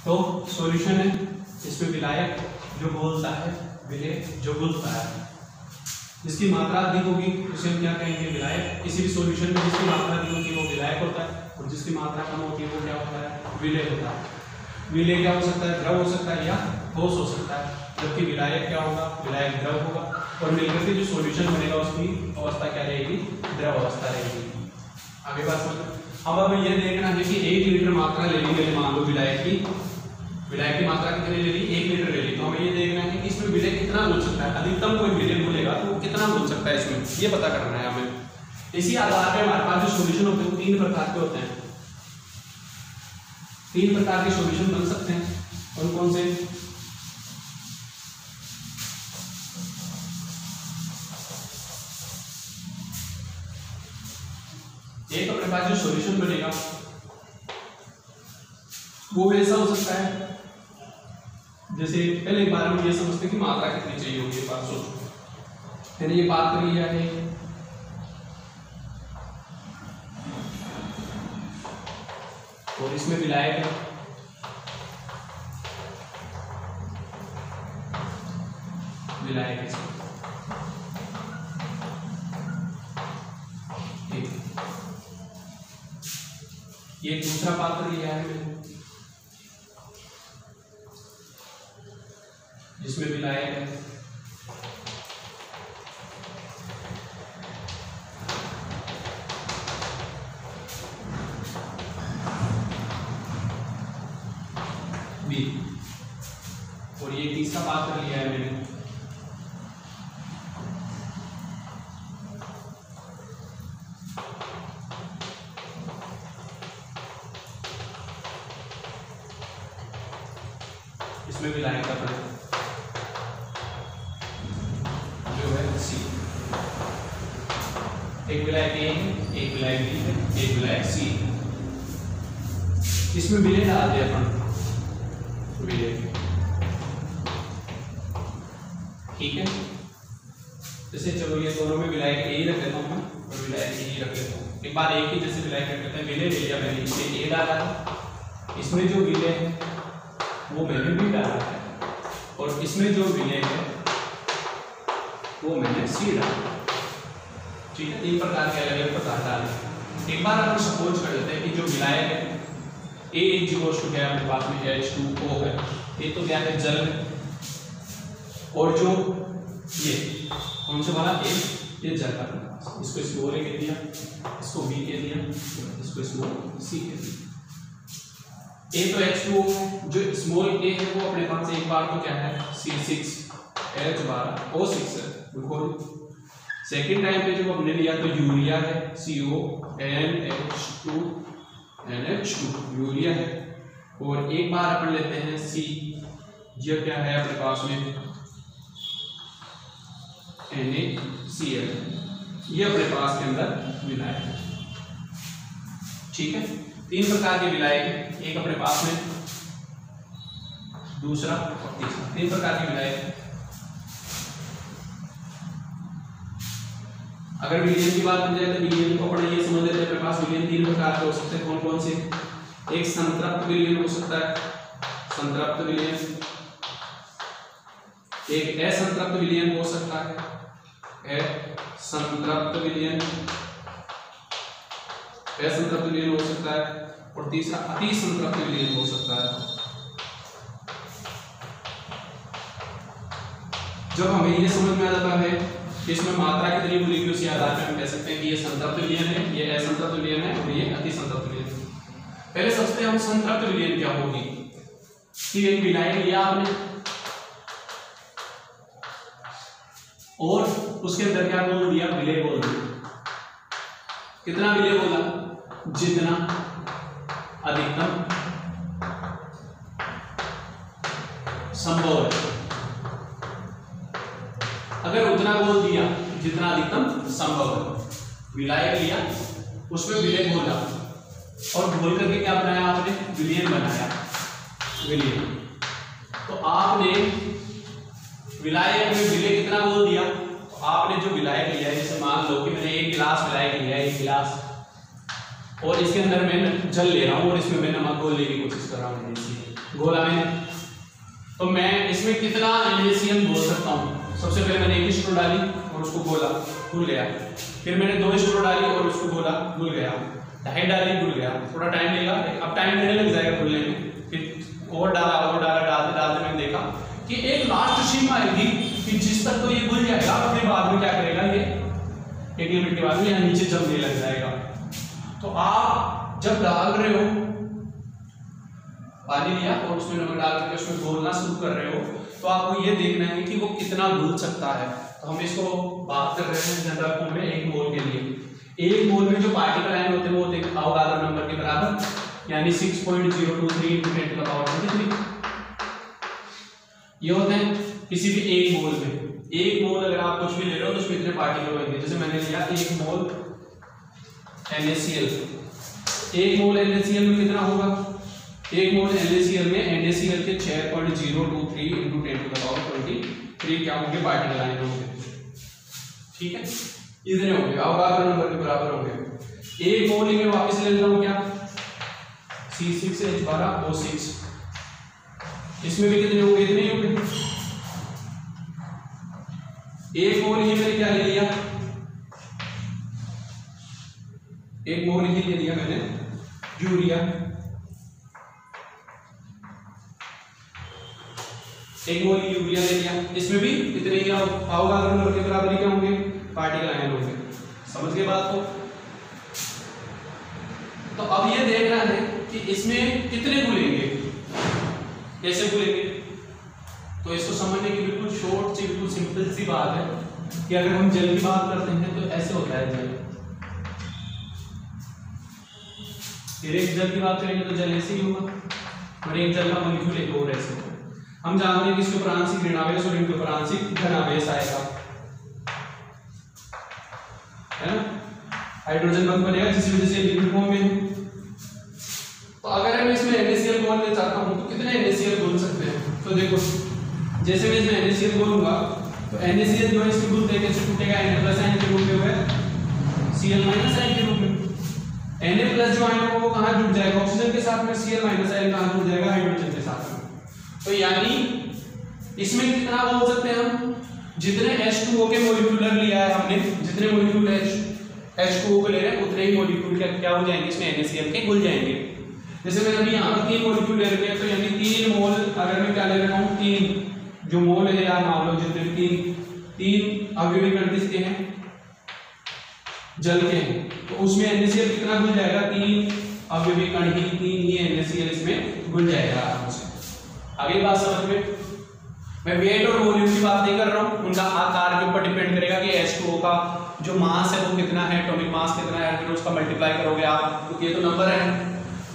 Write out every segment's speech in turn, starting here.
तो सॉल्यूशन है, इसमें विलायक जो घोलता है, विलेय जो घुलता है। जिसकी मात्रा अधिक होगी उसे हम क्या कहेंगे? विलायक। किसी भी सॉल्यूशन में जिसकी मात्रा अधिक होती है वो विलायक होता है, और जिसकी मात्रा कम होती है वो क्या होता है? विलेय होता है। विलेय क्या हो सकता है? द्रव हो सकता है या ठोस हो सकता है, जबकि विलायक क्या होगा? विलायक द्रव होगा, और मिलकर के जो सॉल्यूशन बनेगा उसकी अवस्था क्या रहेगी? द्रव अवस्था रहेगी। आगे बात समझ। अब ये देखना है कि 1 लीटर मात्रा ले ली मैंने, मान लो विलायक की मात्रा कितनी ले ली? 1 लीटर ले ली। तो हमें ये देखना है कि इसमें विलेय कितना घुल सकता है। अधिकतम कोई विलेय घुलेगा तो वो कितना घुल सकता है इसमें, ये पता करना है हमें। इसी आधार पर हमारे पास जो सॉल्यूशन होते हैं वो 3 प्रकार के होते हैं। 3 प्रकार के सॉल्यूशन बन सकते हैं। कौन कौन से? एक अपने पास जो सॉल्यूशन बनेगा वो ऐसा हो सकता है, जैसे पहले एक बार हम ये समझते हैं कि मात्रा कितनी चाहिए होगी। ये बात सोचो, मैंने ये बात करी है, और इसमें विलायक है, विलायक है ठीक। ये दूसरा पात्र लिया है मैंने जिसमें विलायक है, बी। और ये तीसरा पात्र लिया है मैंने इसमें विलायक का प्रयोग जो है सी। एक विलायक ए है, एक विलायक बी है, एक विलायक सी। इसमें विलेय डाल दिया अपन, विलेय ठीक है। जैसे चलो ये दोनों में विलायक ए ही रख लेता हूँ मैं, और विलायक ए ही रख लेता हूँ। एक बार एक ही जैसे विलायक रख लेते हैं। विलेय ले लिया मैंने, इसमें ए डाला है, इसमें जो विलेय है वो मैंने बी डाला है, और इसमें जो विलेय है वो मैंने सी डाला। ठीक है, 3 प्रकार के अलग अलग पदार्थ डाले। एक बार हम सपोज कर लेते हैं कि जो विलायक है A = क्या है अपने पास में H2O है, ये तो क्या है? जल है। और जो ये कौन से वाला A, ये जल का, इसको स्मॉल A कह दिया, इसको B कह दिया, इसको स्मॉल C कह दिया। A तो H2O है, जो स्मॉल A है वो अपने पास एक बार तो क्या है? C6H12O6 है, बिल्कुल। सेकेंड टाइम पे जब हमने लिया तो यूरिया है, CONH2NH2 यूरिया है। और एक बार अपन लेते हैं C, ये क्या है अपने पास में? NaCl, ये अपने पास के अंदर विलायक है। ठीक है, 3 प्रकार के विलायक है, एक अपने पास में, दूसरा और तीसरा। 3 प्रकार के विलायक। अगर विलयन की बात की जाए तो विलयन को अपन ये समझ लेते हैं अपने पास विलयन 3 प्रकार के हो सकते हैं। कौन कौन से? एक संतृप्त विलयन हो सकता है, संतृप्त विलयन। एक असंतृप्त विलयन हो सकता है, असंतृप्त विलयन, असंतृप्त विलयन हो सकता है। और तीसरा अति संतृप्त विलयन हो सकता है। जब हमें ये समझ में आ जाता है कि इसमें मात्रा कितनी मिलेगी, उसी आधार पर हम कह सकते हैं कि ये संतृप्त विलयन है, ये असंतृप्त विलयन है, और ये अति संतृप्त विलयन है। पहले समझते हैं हम संतृप्त विलयन क्या होगी। कि एक विलायक लिया आपने और उसके अंदर क्या बोल दिया? विलेय बोल दिया। कितना विलेय बोला? जितना अधिकतम संभव है। अगर उतना बोल दिया जितना अधिकतम संभव है, विलायक लिया, उसमें विलेय घोला, और घोल करके क्या बनाया आपने? विलयन बनाया, विलयन। तो आपने विलायक में विलेय कितना बोल दिया? तो आपने जो विलायक लिया, जैसे मान लो कि मैंने 1 गिलास विलायक लिया, 1 गिलास, और इसके अंदर मैं जल ले रहा हूँ और इसमें मैं नमक घोलने की कोशिश कर रहा हूँ। घोला मैंने, तो मैं इसमें कितना NaCl घोल सकता हूँ। सबसे पहले मैंने 1 स्ट्रो डाली और उसको घोला, घुल गया। फिर मैंने 2 स्ट्रो डाली और उसको घोला, घुल गया। 2.5 डाली, घुल गया। थोड़ा टाइम लेगा, अब टाइम देने लग जाएगा घुलने में। फिर और डाला, डालते डालते मैंने देखा कि एक लास्ट सीमा आएगी कि जिस तक तो ये घुल जाएगा, फिर बाद में क्या करेगा, ये 1 मिनट के बाद में यहाँ नीचे जमने लग जाएगा। तो आप जब डाल रहे हो, पानी लिया और उसमें नमक डाल करके उसमें घोलना शुरू कर रहे हो, तो आपको ये देखना है कि वो कितना घुल सकता है। तो हम इसको बात कर रहे हैं जनरल फॉर्म में 1 मोल के लिए। 1 मोल में जो पार्टिकल आयन होते हैं वो होते हैं अवोगाद्रो नंबर के बराबर, यानी 6.023 × 10⁻23। ये होते हैं किसी भी 1 मोल में। 1 मोल अगर आप कुछ भी ले रहे हो तो उसमें इतने पार्टिकल होंगे। जैसे मैंने लिया 1 मोल NaCl, 1 मोल NaCl में कितना होगा, 1 मोल NaCl में NaCl के 6.023 × 10⁻23 क्या होंगे, पार्टिकल आयन होंगे। ठीक है, इतने होंगे, अवोगाद्रो नंबर के बराबर होंगे। 1 मोल में वापस ले लेता हूं क्या, C6H12O6, इसमें भी कितने होंगे, इतने ही होंगे। 1 मोल ही मैंने क्या ले लिया, 1 मोल ही ले लिया मैंने यूरिया। 1 मोल यूरिया ले लिया, इसमें भी इतने ही अवोगाद्रो नंबर के बराबर ही क्या होंगे, पार्टिकल आयन होंगे। समझ गए बात को। तो अब ये देखना है कि इसमें कितने घुलेंगे, कैसे घुलेंगे। तो इसको समझने की बिल्कुल शॉर्ट सी, बिल्कुल सिंपल सी बात है कि अगर हम जल की बात करते हैं तो ऐसे होता है जल। फिर एक जल की बात करेंगे तो जल ऐसे ही होगा, और एक जल का मॉलिक्यूल एक और ऐसे होगा। हम जानते हैं कि इसके ऊपर आंशिक ऋणावेश और इनके ऊपर आंशिक धनावेश आएगा, है ना। हाइड्रोजन बंद बनेगा जिसकी वजह से लिक्विड फॉर्म में। तो अगर मैं इसमें NaCl घोलना चाहता हूं तो कितने NaCl घोल सकते हैं। तो देखो, जैसे मैं इसमें NaCl घोलूंगा तो NaCl जो है इसके ग्रुप कैसे टूटेगा, Na+ आयन के रूप में हुआ Cl- आयन के रूप में। Na+ जो आयन होगा वो कहां जुड़ जाएगा, ऑक्सीजन के साथ में। Cl- आयन कहां जुड़ जाएगा, हाइड्रोजन के साथ में। तो यानी इसमें कितना बोल सकते हैं हम, जितने H2O के मॉलिक्यूलर लिया है हमने, जितने मॉलिक्यूल H2O को ले रहे हैं उतने ही मॉलिक्यूल क्या हो जाएंगे, इसमें NaCl के घुल जाएंगे। जैसे मैंने अभी यहाँ पर 3 मॉलिक्यूल ले रखे हैं, तो यानी 3 मोल अगर मैं क्या ले रखा हूँ, 3 जो मोल है यार मान लो जितने 3 अवयवी कण किसके हैं, जल के हैं, तो उसमें NaCl कितना घुल जाएगा, 3 अवयवी कण ही 3 ही NaCl इसमें घुल जाएगा आराम से। आगे बात समझ में। मैं वेट और वॉल्यूम की बात नहीं कर रहा हूँ, उनका आकार के ऊपर डिपेंड करेगा कि H2O का जो मास है वो कितना है, एटॉमिक मास कितना है, फिर उसका मल्टीप्लाई करोगे आप, क्योंकि ये तो नंबर है।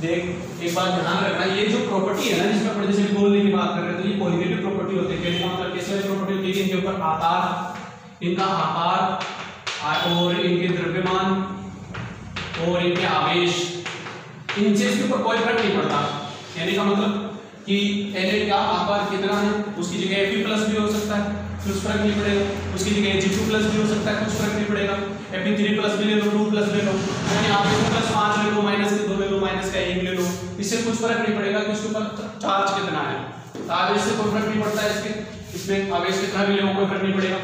देख एक बात ध्यान रखना, ये जो प्रॉपर्टी है ना जिसमें अपन जैसे बोलने की बात कर रहे हैं, तो ये पॉजिटिव प्रॉपर्टी होती है। कहने का मतलब कैसे प्रॉपर्टी होती है कि इनके ऊपर आकार, इनका आकार और इनके द्रव्यमान और इनके आवेश, इनसे इसके ऊपर कोई फर्क नहीं पड़ता। कहने का मतलब कि Na का आकार कितना है, उसकी जगह Fe+ भी हो सकता है, कुछ फर्क नहीं पड़ेगा। उसकी जगह G2+ भी हो सकता है, कुछ फर्क नहीं पड़ेगा। Fe3+ भी ले लो, 2+ ले लो, यानी आप +5 ले लो, -2 ले लो, -1 ले लो, इससे कुछ फर्क नहीं पड़ेगा कि उसके ऊपर चार्ज कितना है। आवेश से कोई फर्क नहीं पड़ता है, इसमें आवेश कितना भी ले लो कोई फर्क नहीं पड़ेगा।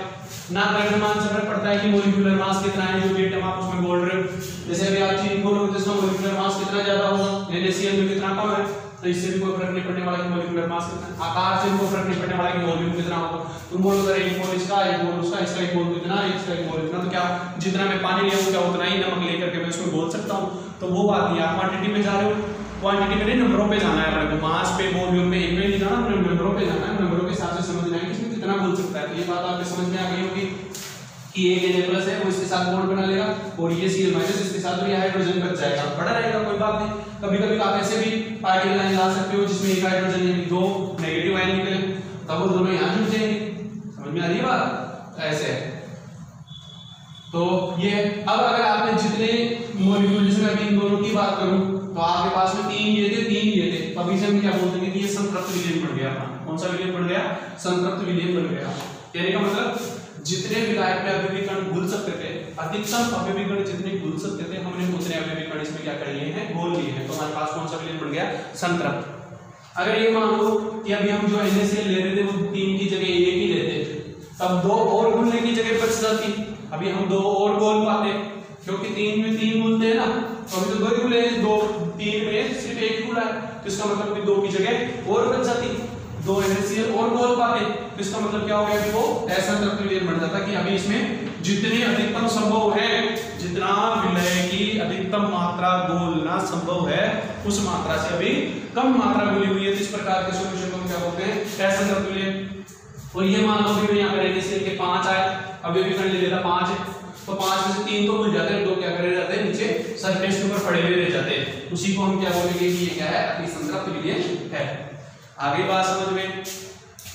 ना द्रव्यमान से फर्क पड़ता है कि मॉलिक्यूलर मास कितना है, जो वेट आप उसमें बोल रहे हो। जैसे अभी आप चीनी बोलोगे तो इसका मॉलिक्यूलर मास कितना ज्यादा होगा, NaCl में कितना कम है, तो इससे भी कोई फर्क नहीं पड़ने वाला कि मॉलिक्यूलर मास कितना है। आकार से भी कोई फर्क नहीं पड़ने वाला कि वॉल्यूम कितना होगा। तुम बोलोगे एक मोल इसका, एक मोल उसका, इसका एक मोल कितना, इसका एक मोल इतना, तो क्या जितना मैं पानी लिया हूं क्या उतना ही नमक लेकर के मैं उसमें बोल सकता हूं। तो वो बात नहीं, आप क्वांटिटी में जा रहे हो, क्वांटिटी में नहीं नंबरों पे जाना है अपने को, मास पे वॉल्यूम में इनमें नहीं जाना, नंबरों पे जाना है। नंबरों के हिसाब से समझना है कि इसमें कितना बोल सकता है। तो ये बात आपके समझ में आ गई होगी कि एक Na+ है वो इसके साथ बॉन्ड बना लेगा और ये Cl- इसके साथ भी हाइड्रोजन बच जाएगा, बड़ा रहेगा, कोई बात नहीं। कभी कभी आप ऐसे भी पार्टिकल लाइन ला सकते हो जिसमें एक हाइड्रोजन यानी 2 नेगेटिव आयन निकले, तब वो दोनों यहाँ जुड़ जाएंगे। समझ में आ रही है बात, ऐसे है। तो ये अब अगर आपने जितने मॉलिक्यूल, जैसे मैं अभी इन दोनों की बात करूं तो आपके पास में 3 ये थे, तब इसे हम क्या बोलते हैं कि ये संतृप्त विलयन बन गया अपना। कौन सा विलयन बन गया, संतृप्त विलयन बन गया। कहने का मतलब जितने विलायक में अवयवी कण घुल सकते थे, अधिकतम अवयवी कण जितने घुल सकते थे, हमने उतने अवयवी कण इसमें क्या कर लिए हैं, घोल लिए हैं। तो हमारे पास कौन सा विलयन बन गया, संतृप्त। अगर ये मान लो कि अभी हम जो NaCl ले रहे थे वो 3 की जगह 1 ही लेते, तब 2 और घुलने की जगह बच जाती। अभी हम 2 और घोल पाते, क्योंकि 3 में 3 घुलते हैं ना, तो अभी तो 2 ही घुले, 2 3 में सिर्फ 1 घुला है, तो इसका मतलब कि 2 की जगह और बच जाती, 2 NaCl और घोल पाते, तो इसका मतलब क्या हो गया कि वो असंतृप्त विलयन बन जाता कि अभी इसमें जितनी अधिकतम संभव है, जितना विलय की अधिकतम मात्रा घोलना संभव है उस मात्रा से अभी कम मात्रा घुली हुई है, तो इस प्रकार के सॉल्यूशन को हम क्या बोलते हैं, असंतृप्त विलयन। और ये मान लो कि यहाँ पर NaCl के 5 आए, अभी भी कर लेता 5 है, तो 5 में से 3 तो घुल जाते हैं, 2 क्या करे जाते हैं नीचे सरफेस के ऊपर पड़े हुए रह जाते हैं, उसी को हम क्या बोलेंगे कि ये क्या है, अतिसंतृप्त विलयन है। आगे बात समझ में।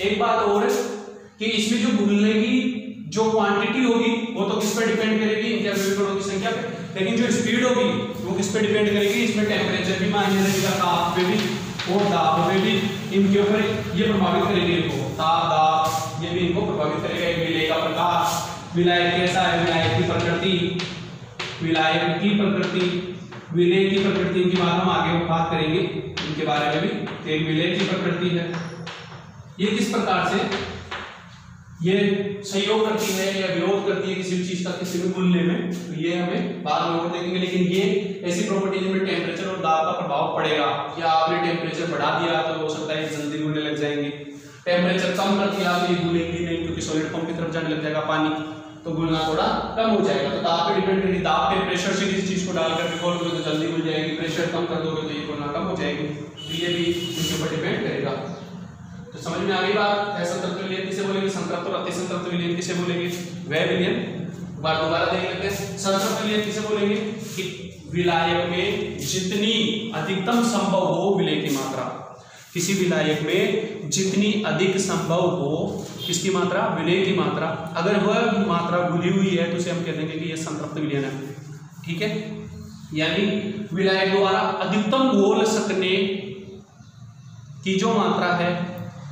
एक बात और कि इसमें जो घुलने की जो क्वांटिटी होगी वो तो किस पे डिपेंड करेगी, इनके अणुओं की संख्या पे, लेकिन जो स्पीड होगी वो किस पे डिपेंड करेगी, इसमें टेम्परेचर भी मायने रखेगा, ताप पे भी और दाब पे भी, इनके ऊपर ये प्रभावित करेगी, इनको ताप दाब ये भी इनको प्रभावित करेगा। विलय का प्रकार, विलायक कैसा है, विलायक की प्रकृति, विलायक की प्रकृति, विलय की प्रकृति की बात हम आगे बात करेंगे इनके बारे में भी। एक विलय की प्रकृति है, ये किस प्रकार से ये सहयोग करती है या विरोध करती है किसी भी चीज का किसी भी घुलने में, तो ये हमें बाद में और देखेंगे। लेकिन ये ऐसी प्रॉपर्टी जिनमें टेम्परेचर और दाब का प्रभाव पड़ेगा, या आपने टेम्परेचर बढ़ा दिया तो हो सकता है जल्दी घुलने लग जाएंगे, टेम्परेचर कम कर दिया तो ये घुलेंगे नहीं, क्योंकि सॉलिड फॉर्म की तरफ जाने लग जाएगा पानी, तो घुलना थोड़ा कम हो जाएगा। तो दाब पे डिपेंड करेगी, दाब पे प्रेशर से किसी चीज को डालकर घोल दोगे तो जल्दी घुल जाएगी, प्रेशर कम कर दोगे तो ये घुलना कम हो जाएगी, तो ये भी उनके ऊपर डिपेंड करेगा। तो समझ में आ गई बात, असंतृप्त विलयन किसे बोलेंगे, संतृप्त और अतिसंतृप्त विलयन किसे बोलेंगे, वह विलयन दोबारा देख लेते हैं। संतृप्त विलयन किसे बोलेंगे कि विलायक में जितनी अधिकतम संभव हो विलय की मात्रा, किसी विलायक में जितनी अधिक संभव हो किसकी मात्रा, विलय की मात्रा, अगर वह मात्रा घुली हुई है तो उसे हम कह देंगे कि यह संतृप्त विलयन है। ठीक है, यानी विलायक द्वारा अधिकतम घोल सकने की जो मात्रा है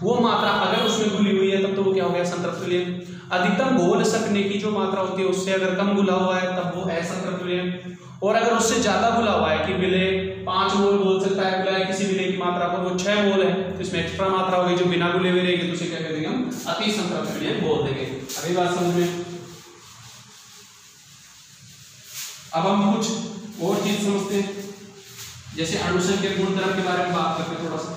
वो मात्रा अगर उसमें घुली हुई है तब तो वो क्या हो गया, संतृप्त विलयन। अधिकतम घोल सकने की जो मात्रा होती है उससे अगर कम घुला हुआ है तब वो असंतृप्त विलयन। और अगर उससे ज्यादा घुला हुआ है कि विलय 5 मोल बोल सकता है विलय किसी विलय की मात्रा पर, वो 6 मोल है तो इसमें एक्स्ट्रा मात्रा होगी जो बिना घुले हुए रहेगी, तो उसे क्या कह देंगे हम, अतिसंतृप्त विलयन बोल देंगे। अभी बात समझ में। अब हम कुछ और चीज समझते हैं, जैसे अणुसंख्यक गुणधर्म के बारे में बात करते हैं थोड़ा सा।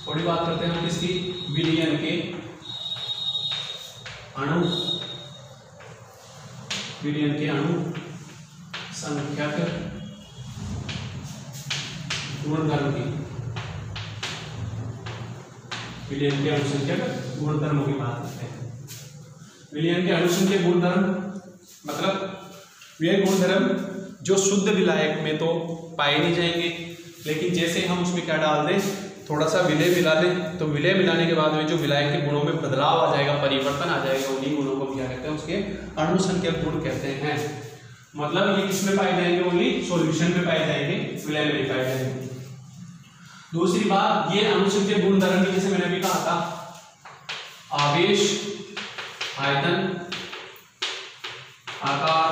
थोड़ी बात करते हैं हम किसकी, विलयन के अणु, विलयन के अणु संख्यक गुणधर्म की, विलयन के अणुसंख्यक गुणधर्मों की बात करते हैं। विलयन के अणुसंख्यक गुणधर्म मतलब वे गुणधर्म जो शुद्ध विलायक में तो पाए नहीं जाएंगे, लेकिन जैसे हम उसमें क्या डाल दें, थोड़ा सा विलय मिला लें, तो विलय मिलाने के बाद में जो विलायक के गुणों में बदलाव आ जाएगा, परिवर्तन आ जाएगा, उन्हीं गुणों को क्या कहते हैं, उसके अणुसंख्यक गुण कहते हैं। मतलब ये किसमें पाए जाएंगे, ओनली सॉल्यूशन में पाए जाएंगे, विलय में नहीं पाए जाएंगे। दूसरी बात, ये अणुसंख्यक गुणधर्म की जैसे मैंने अभी कहा था, आवेश, आयतन, आकार,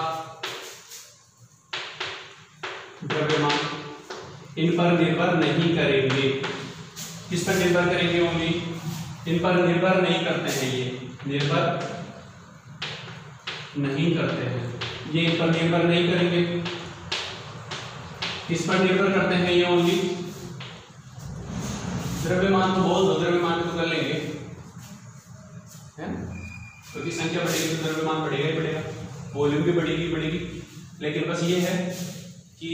द्रव्यमान, इन पर निर्भर नहीं करेंगे। किस पर निर्भर करेंगे, ओनली इन पर निर्भर नहीं करते हैं, ये निर्भर नहीं करते हैं, ये इन पर निर्भर नहीं करेंगे। किस पर निर्भर करते हैं ये, ओनली द्रव्यमान, तो बोल दो, द्रव्यमान तो कर लेंगे, है, क्योंकि संख्या बढ़ेगी तो द्रव्यमान बढ़ेगा ही बढ़ेगा, वॉल्यूम भी बढ़ेगी। लेकिन बस ये है कि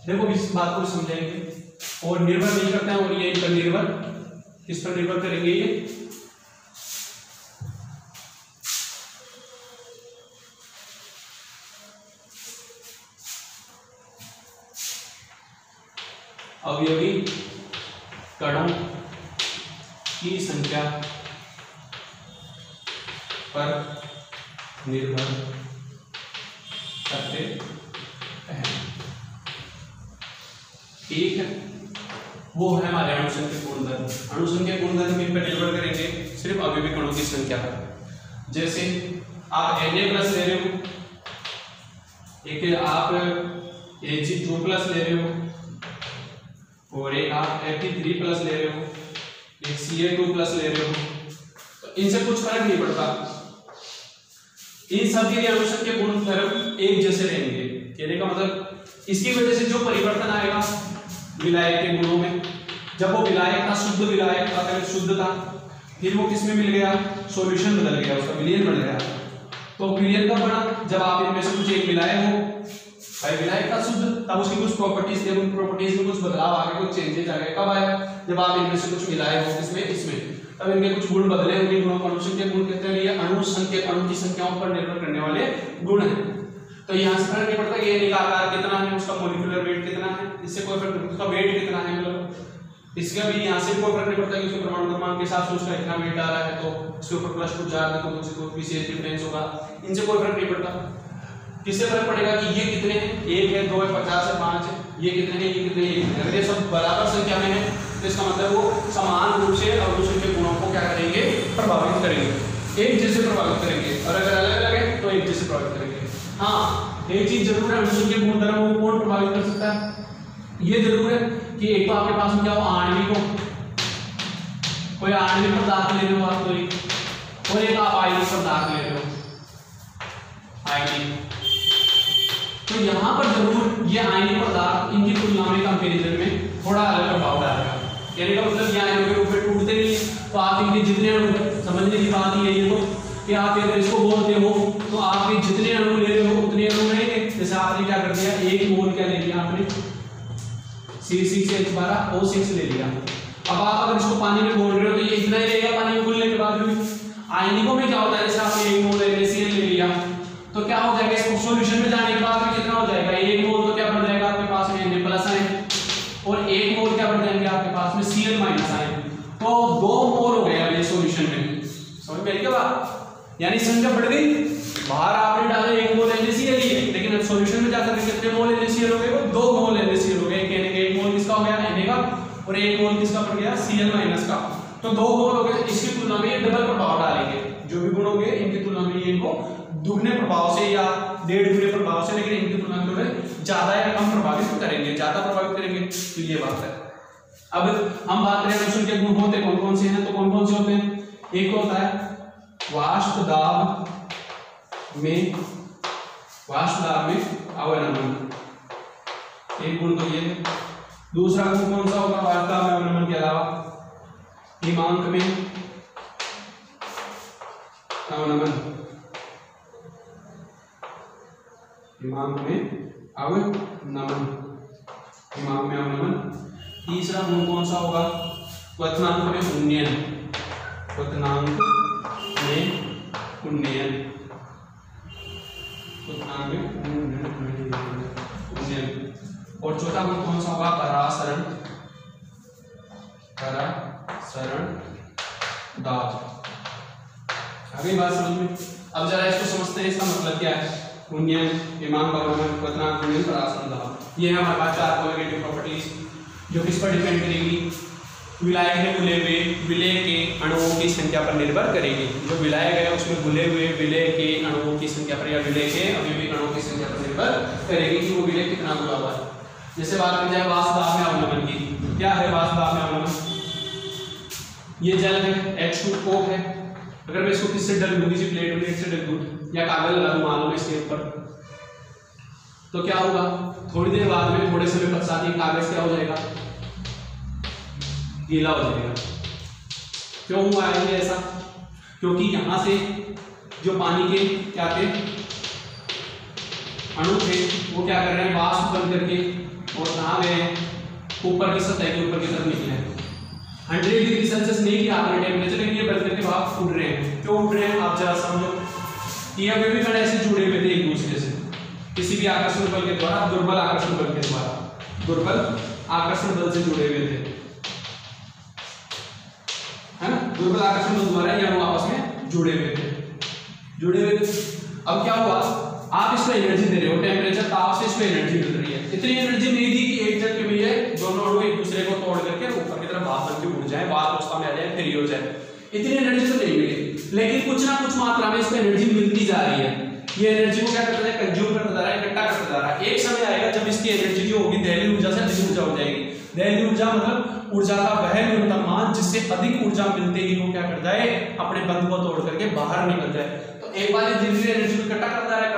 देखो इस बात को समझाएंगे और निर्भर नहीं करते हैं, और ये इनका निर्भर किस पर निर्भर करेंगे, ये अवयवी कणों की संख्या पर निर्भर करते हैं। ठीक है, वो है हमारे अणुसंख्यक गुणधर्म। अणुसंख्यक गुणधर्म इन पर निर्भर करेंगे सिर्फ अवयवी कणों की संख्या पर। जैसे आप Na+ ले रहे हो, एक आप Ag2+ ले रहे हो, और एक आप Fe3+ ले रहे हो, एक Ca2+ ले रहे हो, तो इनसे कुछ फर्क नहीं पड़ता। इन सब के लिए अणुसंख्यक गुणधर्म एक जैसे रहेंगे। कहने का मतलब इसकी वजह से जो परिवर्तन आएगा विलायक के गुणों में, जब वो विलायक था, शुद्ध विलायक था, पहले शुद्ध था, फिर वो किसमें मिल गया, सॉल्यूशन बदल गया, उसका विलयन बढ़ गया। तो विलयन कब बना, जब आप इनमें से कुछ एक विलायक हो, भाई विलायक था शुद्ध, तब उसकी कुछ प्रॉपर्टीज थे, उन प्रॉपर्टीज में कुछ बदलाव आ गए, कुछ चेंजेस आ गए। कब आया, जब आप इनमें से कुछ मिलाए हो, इसमें इसमें, तब इनके कुछ गुण बदले, उन्हीं गुणों को अणुसंख्यक गुण कहते हैं। ये अणुसंख्यक, अणु की संख्याओं पर निर्भर करने वाले गुण हैं। तो यहाँ से फर्क नहीं पड़ता कि ये आकार कितना है, उसका मॉलिक्यूलर वेट कितना है, इससे कोई फर्क नहीं, उसका वेट कितना है, मतलब इसका भी यहाँ से कोई फर्क नहीं पड़ता कि उसके परमाणु क्रमांक के हिसाब से उसका इतना वेट आ रहा है, तो उसके ऊपर प्लस कुछ जा रहा है, तो उससे कोई विशेष डिफरेंस होगा। इनसे कोई फर्क नहीं पड़ता। किससे फर्क पड़ेगा कि ये कितने हैं, 1 है, 2 है, 50 है, 5 है, ये कितने हैं, ये कितने हैं। अगर ये सब बराबर संख्या में है तो इसका मतलब वो समान रूप से अणुसंख्यक गुणों को क्या करेंगे, प्रभावित करेंगे, एक जैसे प्रभावित करेंगे। और अगर अलग अलग है तो एक जैसे प्रभावित करेंगे। हाँ, एक चीज जरूर है, अणुसंख्यक गुणधर्मों को कौन प्रभावित कर सकता है, ये जरूर है कि एक तो आपके पास में क्या हो, आणविक हो, कोई आणविक पदार्थ ले रहे हो आप कोई, और एक आप आयनिक पदार्थ ले रहे हो, आयनिक। तो यहाँ पर जरूर ये आयनिक पदार्थ इनकी तुलना में कंपैरिजन में थोड़ा अलग प्रभाव डालेगा। कहने का मतलब यहाँ इनके रूप में टूटते नहीं, तो आप इनके जितने अणु, समझने की बात ये है तो कि आप अगर इसको बोलते हो तो आपके जितने अणु ले रहे हो उतने अणु रहेंगे। जैसे आपने क्या कर दिया, 1 मोल क्या ले लिया आपने, C6H12O6 ले लिया। अब आप अगर इसको पानी में घोल रहे हो तो ये इतना ही रहेगा पानी में घुलने के बाद भी। आयनिकों में क्या होता है, जैसे आपने 1 मोल NaCl ले लिया तो क्या हो जाएगा, इसको सॉल्यूशन में जाने के बाद में कितना हो जाएगा, 1 मोल तो क्या बढ़ जाएगा आपके पास में Na+ आयन, और 1 मोल क्या बढ़ जाएंगे आपके पास में Cl- आयन। तो 2 मोल हो गया ये सॉल्यूशन में। समझ में आई क्या बात, यानी संख्या बढ़ गई। बाहर आपने डाला 1 मोल NaCl लिए, लेकिन अब सॉल्यूशन में जाकर कितने मोल NaCl हो गए, 2 मोल NaCl हो गए। कहने के 1 मोल किसका हो गया, Na का, और 1 मोल किसका बढ़ गया, Cl- का। तो 2 मोल हो गए। इसकी तुलना में ये डबल प्रभाव डालेंगे, जो भी गुण होंगे इनकी तुलना में ये इनको दुगने प्रभाव से या 1.5 गुने प्रभाव से, लेकिन इनकी तुलना में ज्यादा या कम प्रभावित करेंगे, ज्यादा प्रभावित करेंगे। तो ये बात है। अब हम बात करें अणुसंख्यक गुण होते कौन कौन से हैं, तो कौन कौन से होते हैं, एक होता है वाष्प दाब में अवनमन, एक गुण तो ये है। दूसरा गुण कौन सा होगा वाष्प दाब में अवनमन के अलावा, हिमांक में अवनमन, हिमांक में अवनमन, हिमांक में अवनमन। तीसरा गुण कौन सा होगा, क्वथनांक में उन्नयन, क्वथनांक में उन्नयन, क्वथनांक में उन्नयन। और चौथा गुण कौन सा होगा, परासरण, परासरण दाब। अगली बात समझ में। अब जरा इसको समझते हैं, इसका मतलब क्या है, उन्नयन, हिमांक अवनमन, क्वथनांक, उन्नयन, परासरण दाब। ये है हमारे पास 4 कोएफिशिएंट प्रॉपर्टीज जो किस पर डिपेंड करेगी, विलायक में घुले हुए विलेय के अणुओं की संख्या पर निर्भर करेगी। जो विलायक है उसमें घुले हुए विलेय के अणुओं की संख्या पर, या विलेय के अवयवी अणुओं की संख्या पर निर्भर करेगी कि वो विलेय कितना घुला हुआ है। जैसे बात की जाए वाष्प दाब में अवनमन की, क्या है वाष्प दाब में अवनमन, ये जल है, H2O है। अगर मैं इसको किससे डल दूं, किसी प्लेट से डल दूं या कागज लगा दूं मान लो इसके ऊपर, तो क्या होगा, थोड़ी देर बाद में, थोड़े समय पश्चात ये कागज क्या हो जाएगा, गीला हो जाएगा। क्यों हुआ है ये ऐसा, क्योंकि यहां से जो पानी के क्या थे अणु थे वो क्या कर रहे हैं, वाष्प बन करके और कहां गए, ऊपर की सतह के ऊपर की तरफ निकले हैं। 100 डिग्री सेल्सियस नहीं किया आपने टेम्परेचर, लेकिन ये बंद करके भाप उड़ रहे हैं। क्यों उड़ रहे हैं आप जरा समझो। ये अभी भी कण ऐसे जुड़े हुए थे एक दूसरे से किसी भी आकर्षण बल के द्वारा, दुर्बल आकर्षण बल के द्वारा, दुर्बल आकर्षण बल से जुड़े हुए थे, है ना। दुर्बल आकर्षण बल द्वारा ये अणु आपस में जुड़े हुए थे। अब क्या हुआ, आप इसको एनर्जी दे रहे हो, टेम्परेचर ताप से इसको एनर्जी मिल रही है। इतनी एनर्जी नहीं दी कि एक झटके में ये दोनों अणु एक दूसरे को तोड़ करके ऊपर की तरफ भाप बन के उड़ जाए, वाष्प अवस्था में आ जाए, फ्री हो जाए। इतनी एनर्जी तो नहीं मिली, लेकिन कुछ ना कुछ मात्रा में इसको एनर्जी मिलती जा रही है। ये एनर्जी को क्या करता है, कंज्यूम करता जा रहा है, इकट्ठा करता जा रहा है। एक समय आएगा जब इसकी एनर्जी जो होगी दहली ऊर्जा से अधिक ऊर्जा हो जाएगी। दहली ऊर्जा मतलब ऊर्जा का वह न्यूनतम मान जिससे अधिक ऊर्जा मिलते ही वो क्या कर जाए, अपने बंध को तोड़ करके बाहर निकल जाए। तो एक बार धीरे धीरे एनर्जी को इकट्ठा करता रहा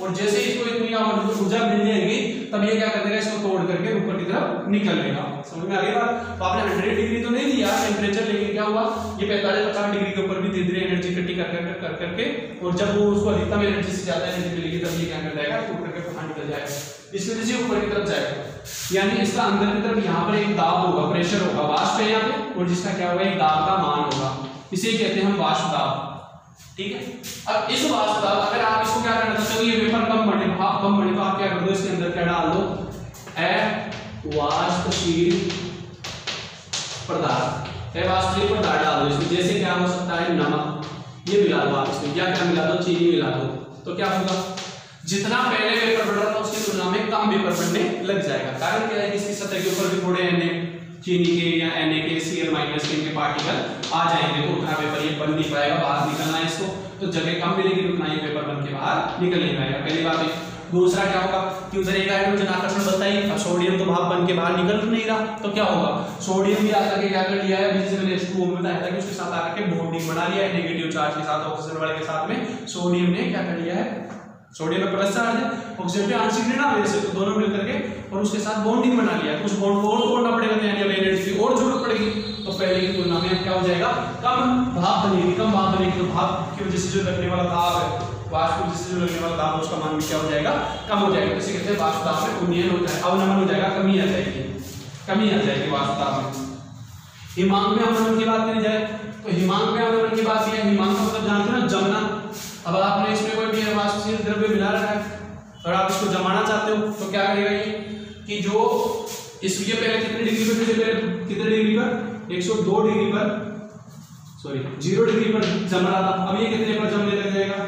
और जैसे इसको इतनी ऊर्जा मिल जाएगी तब ये क्या कर देगा, इसको तोड़ करके ऊपर की तरफ निकल लेगा। समझ में आ गई बात। तो आपने 100 डिग्री तो नहीं दिया टेम्परेचर, लेकिन क्या हुआ, ये 45-50 डिग्री के ऊपर भी धीरे धीरे एनर्जी इकट्ठी कर करके और जब वो उसको अधिकतम एनर्जी से ज्यादा एनर्जी मिलेगी तब ये क्या कर जाएगा, टूट करके बाहर निकल जाएगा। इस वजह से ऊपर की तरफ जाएगा, यानी इसका अंदर की तरफ यहाँ पर एक दाब होगा, प्रेशर होगा, वाष्प है यहाँ पे, और जिसका क्या होगा, एक दाब का मान होगा। इसे कहते हैं हम वाष्प दाब। ठीक है। अब इस वाष्प दाब, अगर आप इसको क्या करना चाहते हो, ये वेपर कम बने, भाप कम बने, तो आप क्या कर दो, इसके अंदर क्या डाल दो, अवाष्पशील पदार्थ, अवाष्पशील पदार्थ डाल दो इसमें। जैसे क्या हो सकता है, नमक, ये मिला दो आप इसमें, क्या क्या मिला दो, चीनी मिला दो। तो क्या होगा, जितना पहले वेपर बढ़ रहा था उसकी तुलना में कम वेपर बढ़ने लग जाएगा। कारण क्या है कि इसकी सतह के ऊपर भी थोड़े चीनी के या Na के Cl- के इनके पार्टिकल आ जाएंगे, तो उतना पेपर ये बन नहीं पाएगा, बाहर निकलना है इसको, तो जगह कम मिलेगी, उतना ये पेपर बन के बाहर निकल नहीं पाएगा। पहली बात है। दूसरा क्या होगा कि उधर एक हाइड्रोजन आकर्षण बल ही, अब सोडियम तो भाप बन के बाहर निकल नहीं रहा, तो क्या होगा, सोडियम भी आकर के क्या कर लिया है, जैसे मैंने H2O में बताया था कि उसके साथ आकर के बॉन्डिंग बना लिया है, नेगेटिव चार्ज के साथ, ऑक्सीजन वाले के साथ में सोडियम ने क्या कर लिया है, सोडियम में प्लस चार्ज है, ऑक्सीजन पे आंशिक ऋण आवेश है, तो दोनों मिलकर के और उसके साथ बॉन्डिंग बना लिया। तो उस बॉन्ड को और तोड़ना पड़ेगा, तो यानी अब एनर्जी की और जरूरत पड़ेगी। तो पहले की तुलना में अब क्या हो जाएगा, कम भाप बनेगी, कम भाप बनेगी, तो भाप की वजह से जो लगने वाला दाब है, वाष्प की वजह से जो लगने वाला दाब है, उसका मान भी क्या हो जाएगा, कम हो जाएगा। इसे कहते हैं वाष्प दाब में उन्नयन हो जाएगा, अवनमन हो जाएगा, कमी आ जाएगी वाष्प दाब में। हिमांक में अवनमन की बात करी जाए तो हिमांक में अवनमन की बात है, हिमांक का मतलब जानते हो ना, जमना। अब आपने इसमें कोई भी वाष्पशील द्रव्य मिला रखा है और आप इसको जमाना चाहते हो, तो क्या करेगा ये कि जो इसके पहले कितने डिग्री पर थे, पहले कितने डिग्री पर, 102 डिग्री पर, सॉरी 0 डिग्री पर जम रहा था, अब ये कितने पर जमने लग जाएगा,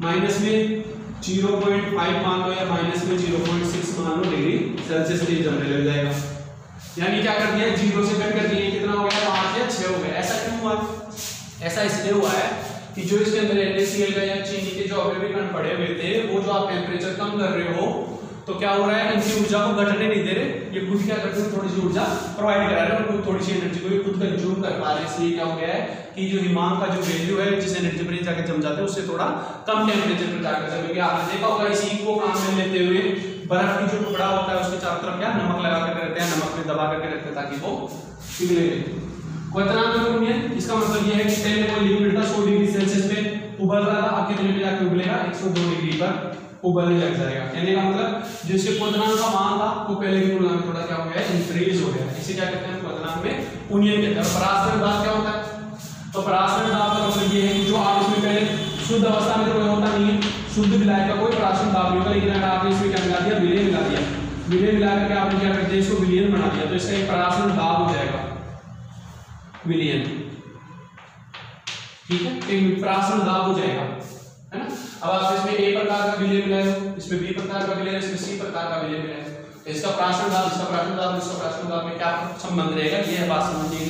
माइनस में 0.5 मान लो या माइनस में 0.6 मान लो डिग्री सेल्सियस पे जमने लग जाएगा। यानी क्या कर दिया, 0 से कट कर दिया, कितना हो गया, 5 या 6 हो गया। ऐसा क्यों हुआ, ऐसा इसलिए हुआ है कि जो इसके अंदर NaCl का या चीनी के जो अवयवी कण पड़े हुए थे, वो जो आप टेम्परेचर कम कर रहे हो, तो क्या हो रहा है, इनकी ऊर्जा को घटने नहीं दे रहे, ये खुद क्या करते हैं, थोड़ी सी ऊर्जा प्रोवाइड करा रहे हैं, उनको थोड़ी सी एनर्जी को ये खुद कंज्यूम कर पा रहे हैं। इसलिए क्या हो गया है कि जो हिमांक का जो वैल्यू है, जिस एनर्जी पर जाकर जम जाते हैं, उससे थोड़ा कम टेम्परेचर पर जाकर जमेंगे। आपने देखा होगा इसी को काम में लेते हुए बर्फ की जो टुकड़ा होता है उसके चारों तरफ क्या नमक लगा करके रखते हैं, नमक में दबा करके रखते हैं ताकि वो पिघले। क्वथनांक अवनमन, इसका मतलब ये है कि पहले कोई लिक्विड था 100 डिग्री सेल्सियस पे उबल रहा था, अब कितने पे जाकर उबलेगा, 102 डिग्री पर उबलने लग जाएगा। कहने का मतलब जो इसके क्वथनांक का मान था वो पहले की तुलना में थोड़ा क्या हो गया, इंक्रीज हो गया। इसे क्या कहते हैं, क्वथनांक में उन्नयन कहते हैं। और परासरण दाब क्या होता है, तो परासरण दाब का मतलब ये है कि जो आप इसमें पहले शुद्ध अवस्था में तो कोई होता नहीं है, शुद्ध विलायक का कोई परासरण दाब नहीं होता, लेकिन अगर आपने इसमें क्या मिला दिया, विलय मिला दिया, विलय मिला करके आपने क्या कर दिया, इसको विलयन बना दिया, तो इसका एक परासरण दाब हो जाएगा, विलयन। ठीक है, एक परासरण दाब हो जाएगा, है ना। अब आप इसमें A प्रकार का विलय मिला है, इसमें B प्रकार का विलय है, इसमें C प्रकार का विलय मिला है। इसका परासरण दाब, इसका परासरण दाब, इसका परासरण दाब में क्या संबंध रहेगा, ये बात समझिए।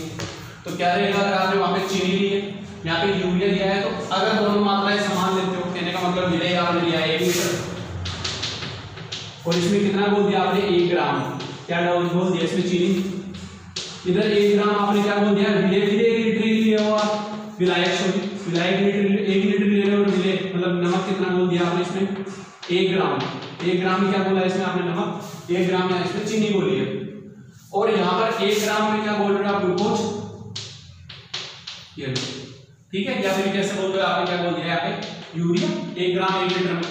तो क्या रहेगा, अगर आपने वहां पे चीनी ली है, यहाँ पे यूरिया दिया है, तो अगर दोनों मात्राएं समान लेते हो, कहने का मतलब विलय आपने लिया है 1 लीटर और इसमें कितना बोल दिया आपने, 1 ग्राम, क्या बोल दिया इसमें चीनी, इधर 1 ग्राम आपने क्या बोल दिया, विलय 1 लीटर ही लिया हुआ, विलायक विलायक 1 लीटर ले रहे हो, और विलय मतलब नमक कितना बोल दिया आपने इसमें, 1 ग्राम। 1 ग्राम में क्या बोला इसमें आपने, नमक, 1 ग्राम में इसमें चीनी बोली है, और यहाँ पर 1 ग्राम में क्या बोल रहे हो आप, ग्लूकोज, ये ठीक है, या फिर कैसे बोल रहे हो आपने, क्या बोल दिया यहाँ पे, यूरिया 1 ग्राम 1 लीटर में।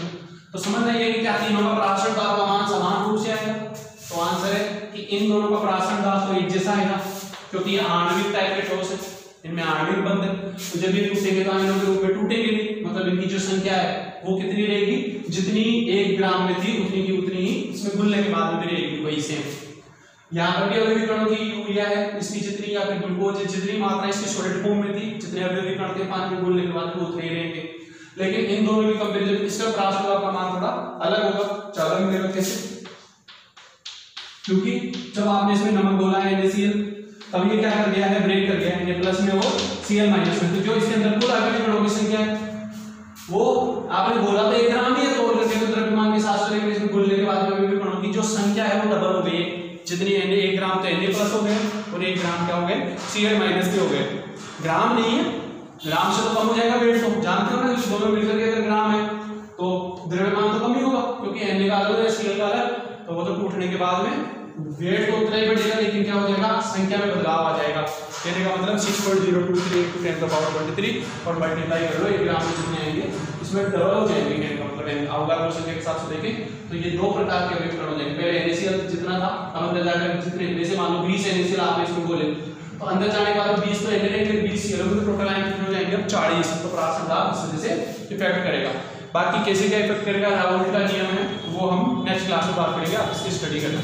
तो समझना ये कि क्या तीनों का परासरण दाब का मान समान रूप से आएगा। तो आंसर है कि कि इन दोनों का प्रासंग तो एक जैसा आएगा, क्योंकि ये आणविक टाइप के ठोस है, इनमें आणविक बंध है, तो जब ये टूटेंगे तो आयनों के रूप में टूटेंगे नहीं, मतलब इनकी जो संख्या है वो कितनी रहेगी, जितनी 1 ग्राम में थी उतनी की उतनी ही इसमें घुलने के बाद में भी रहेगी, वही सेम। यहाँ पर भी अवयवी कणों की यूरिया है, इसकी जितनी या फिर ग्लूकोज जितनी मात्रा इसकी सॉलिड फॉर्म में थी, जितने अवयवी कण थे पानी में घुलने के बाद वो उतने ही रहेंगे। लेकिन इन दोनों की कंपैरिजन इसका प्रासंग का मान थोड़ा अलग होगा। चलो मिलेगा कैसे, क्योंकि जब आपने इसमें नमक घोला है NaCl, तब ये क्या कर दिया है, ब्रेक कर दिया है, Na प्लस में वो Cl माइनस में, तो जो इसके अंदर कुल अवयवी कणों की संख्या है वो आपने बोला तो 1 ग्राम ही है, तोड़ करके तो द्रव्यमान के साथ लेकिन इसमें घुलने के बाद में अवयवी कणों की जो संख्या है वो डबल हो गई, जितनी 1 ग्राम तो Na प्लस हो गए और 1 ग्राम क्या हो गए, Cl माइनस के हो गए। ग्राम नहीं है, ग्राम से तो कम हो जाएगा वेट, तो जानते हो ना दोनों मिलकर के अगर ग्राम है तो द्रव्यमान तो कम ही होगा, क्योंकि Na का अलग है Cl का अलग, तो वो तो टूटने के बाद में वेट तो उतना ही बढ़ेगा, लेकिन क्या हो जाएगा, संख्या में बदलाव आ जाएगा। कहने का मतलब 6.023 × 10⁻23 और मल्टीप्लाई कर लो 1 ग्राम में जितने आएंगे इसमें डबल हो जाएंगे। कहने का मतलब अवगाद्रो संख्या के हिसाब से देखें तो ये 2 प्रकार के अवयवी कण हो जाएंगे। पहले NaCl जितना था, अब अंदर जाकर जितने, जैसे मान लो 20 NaCl आपने इसमें बोले, तो अंदर जाने के बाद 20 तो Na रहेंगे, 20 Cl होंगे, तो टोटल आयन कितने हो जाएंगे, अब 40। तो प्रासंग इस वजह से इफेक्ट करेगा। बाकी कैसे क्या इफेक्ट करेगा, रावोल्ट का नियम है, वो हम नेक्स्ट क्लास में बात करेंगे, आप इसकी स्टडी करना।